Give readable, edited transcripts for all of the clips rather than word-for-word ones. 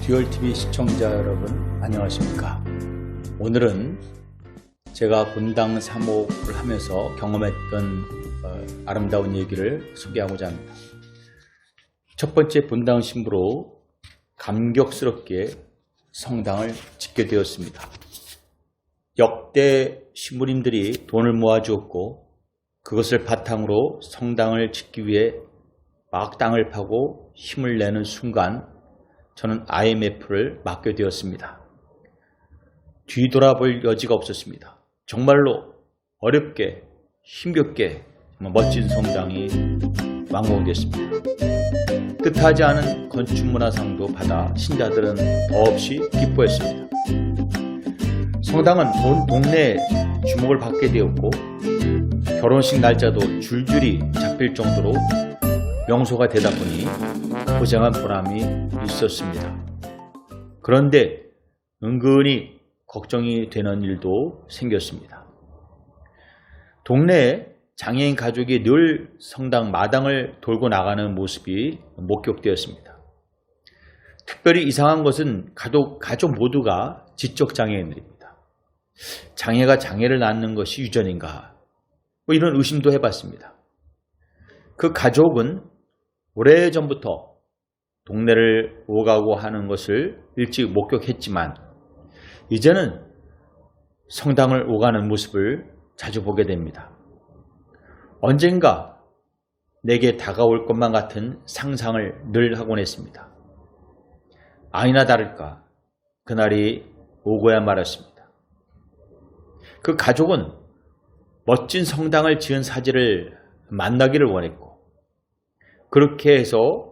듀얼TV 시청자 여러분 안녕하십니까. 오늘은 제가 본당 사목을 하면서 경험했던 아름다운 얘기를 소개하고자 합니다. 첫 번째 본당 신부로 감격스럽게 성당을 짓게 되었습니다. 역대 신부님들이 돈을 모아주었고 그것을 바탕으로 성당을 짓기 위해 막 땅을 파고 힘을 내는 순간 저는 IMF를 맡게 되었습니다. 뒤돌아볼 여지가 없었습니다. 정말로 어렵게 힘겹게 멋진 성당이 완공됐습니다. 뜻하지 않은 건축문화상도 받아 신자들은 더없이 기뻐했습니다. 성당은 온 동네에 주목을 받게 되었고 결혼식 날짜도 줄줄이 잡힐 정도로 명소가 되다 보니 고생한 보람이 있었습니다. 그런데 은근히 걱정이 되는 일도 생겼습니다. 동네에 장애인 가족이 늘 성당 마당을 돌고 나가는 모습이 목격되었습니다. 특별히 이상한 것은 가족 모두가 지적 장애인들입니다. 장애가 장애를 낳는 것이 유전인가? 이런 의심도 해봤습니다. 그 가족은 오래전부터 동네를 오가고 하는 것을 일찍 목격했지만 이제는 성당을 오가는 모습을 자주 보게 됩니다. 언젠가 내게 다가올 것만 같은 상상을 늘 하곤 했습니다. 아니나 다를까 그날이 오고야 말았습니다. 그 가족은 멋진 성당을 지은 사제를 만나기를 원했고 그렇게 해서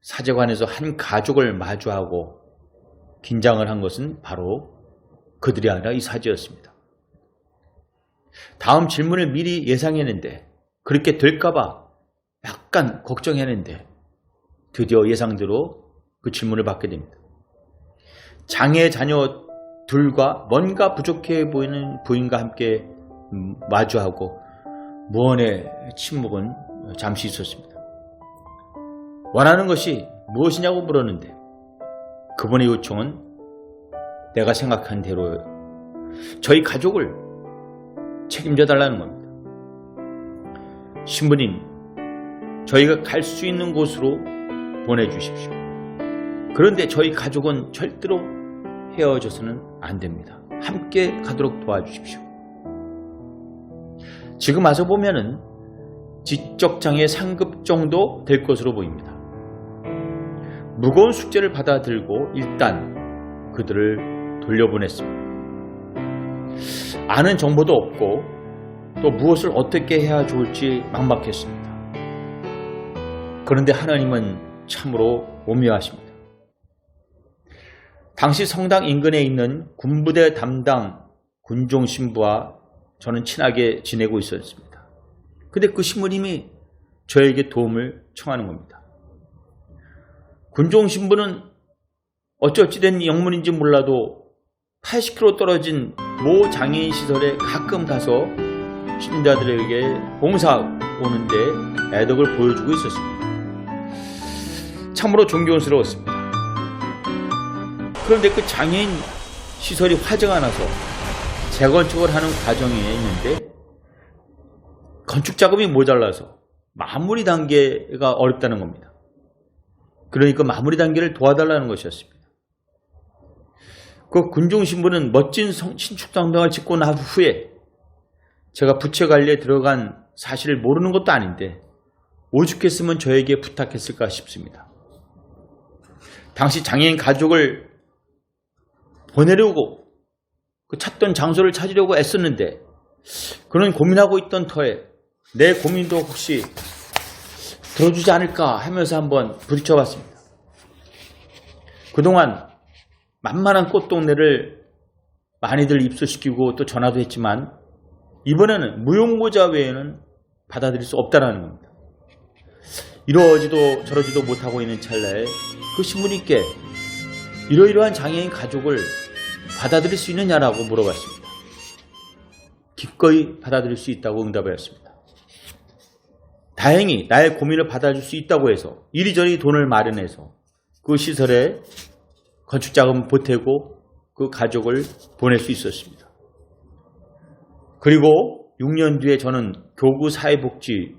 사제관에서 한 가족을 마주하고 긴장을 한 것은 바로 그들이 아니라 이 사제였습니다. 다음 질문을 미리 예상했는데 그렇게 될까봐 약간 걱정했는데 드디어 예상대로 그 질문을 받게 됩니다. 장애 자녀 둘과 뭔가 부족해 보이는 부인과 함께 마주하고 무언의 침묵은 잠시 있었습니다. 원하는 것이 무엇이냐고 물었는데 그분의 요청은 내가 생각한 대로 저희 가족을 책임져 달라는 겁니다. 신부님, 저희가 갈 수 있는 곳으로 보내주십시오. 그런데 저희 가족은 절대로 헤어져서는 안 됩니다. 함께 가도록 도와주십시오. 지금 와서 보면은 지적장애 상급 정도 될 것으로 보입니다. 무거운 숙제를 받아들고 일단 그들을 돌려보냈습니다. 아는 정보도 없고 또 무엇을 어떻게 해야 좋을지 막막했습니다. 그런데 하나님은 참으로 오묘하십니다. 당시 성당 인근에 있는 군부대 담당 군종 신부와 저는 친하게 지내고 있었습니다. 근데 그 신부님이 저에게 도움을 청하는 겁니다. 군종 신부는 어찌된 영문인지 몰라도 80km 떨어진 모 장애인 시설에 가끔 가서 신자들에게 봉사 오는데 애덕을 보여주고 있었습니다. 참으로 존경스러웠습니다. 그런데 그 장애인 시설이 화재가 나서 재건축을 하는 과정에 있는데 건축 작업이 모자라서 마무리 단계가 어렵다는 겁니다. 그러니까 마무리 단계를 도와달라는 것이었습니다. 그 군종 신부는 멋진 신축 성당을 짓고 난 후에 제가 부채 관리에 들어간 사실을 모르는 것도 아닌데 오죽했으면 저에게 부탁했을까 싶습니다. 당시 장애인 가족을 보내려고 찾던 장소를 찾으려고 애썼는데 그런 고민하고 있던 터에 내 고민도 혹시 들어주지 않을까 하면서 한번 부딪혀봤습니다. 그동안 만만한 꽃동네를 많이들 입소시키고 또 전화도 했지만 이번에는 무용고자 외에는 받아들일 수 없다는 겁니다. 이러지도 저러지도 못하고 있는 찰나에 그 신부님께 이러이러한 장애인 가족을 받아들일 수 있느냐라고 물어봤습니다. 기꺼이 받아들일 수 있다고 응답하였습니다. 다행히 나의 고민을 받아줄 수 있다고 해서 이리저리 돈을 마련해서 그 시설에 건축자금 보태고 그 가족을 보낼 수 있었습니다. 그리고 6년 뒤에 저는 교구 사회복지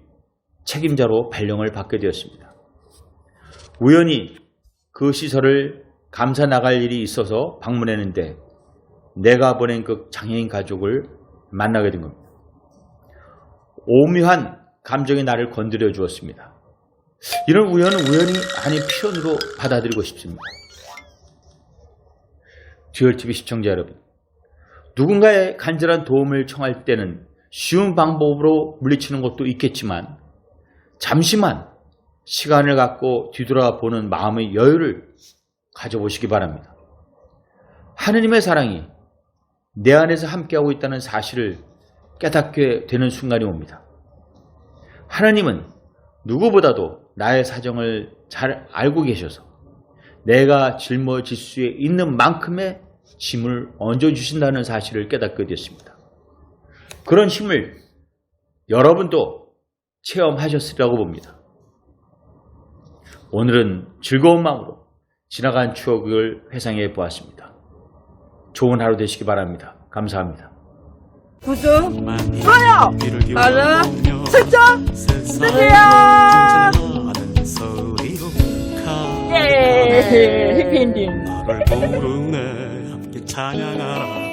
책임자로 발령을 받게 되었습니다. 우연히 그 시설을 감사 나갈 일이 있어서 방문했는데 내가 보낸 그 장애인 가족을 만나게 된 겁니다. 오묘한 감정이 나를 건드려 주었습니다. 이런 우연은 우연이 아닌 필연으로 받아들이고 싶습니다. 듀얼TV 시청자 여러분, 누군가의 간절한 도움을 청할 때는 쉬운 방법으로 물리치는 것도 있겠지만 잠시만 시간을 갖고 뒤돌아보는 마음의 여유를 가져보시기 바랍니다. 하느님의 사랑이 내 안에서 함께하고 있다는 사실을 깨닫게 되는 순간이 옵니다. 하나님은 누구보다도 나의 사정을 잘 알고 계셔서 내가 짊어질 수 있는 만큼의 짐을 얹어주신다는 사실을 깨닫게 됐습니다. 그런 힘을 여러분도 체험하셨으리라고 봅니다. 오늘은 즐거운 마음으로 지나간 추억을 회상해 보았습니다. 좋은 하루 되시기 바랍니다. 감사합니다. 구독, 좋아요, 알람 설정 해주세요. 예, 해피엔딩. 나를 부르네 함께 찬양하라.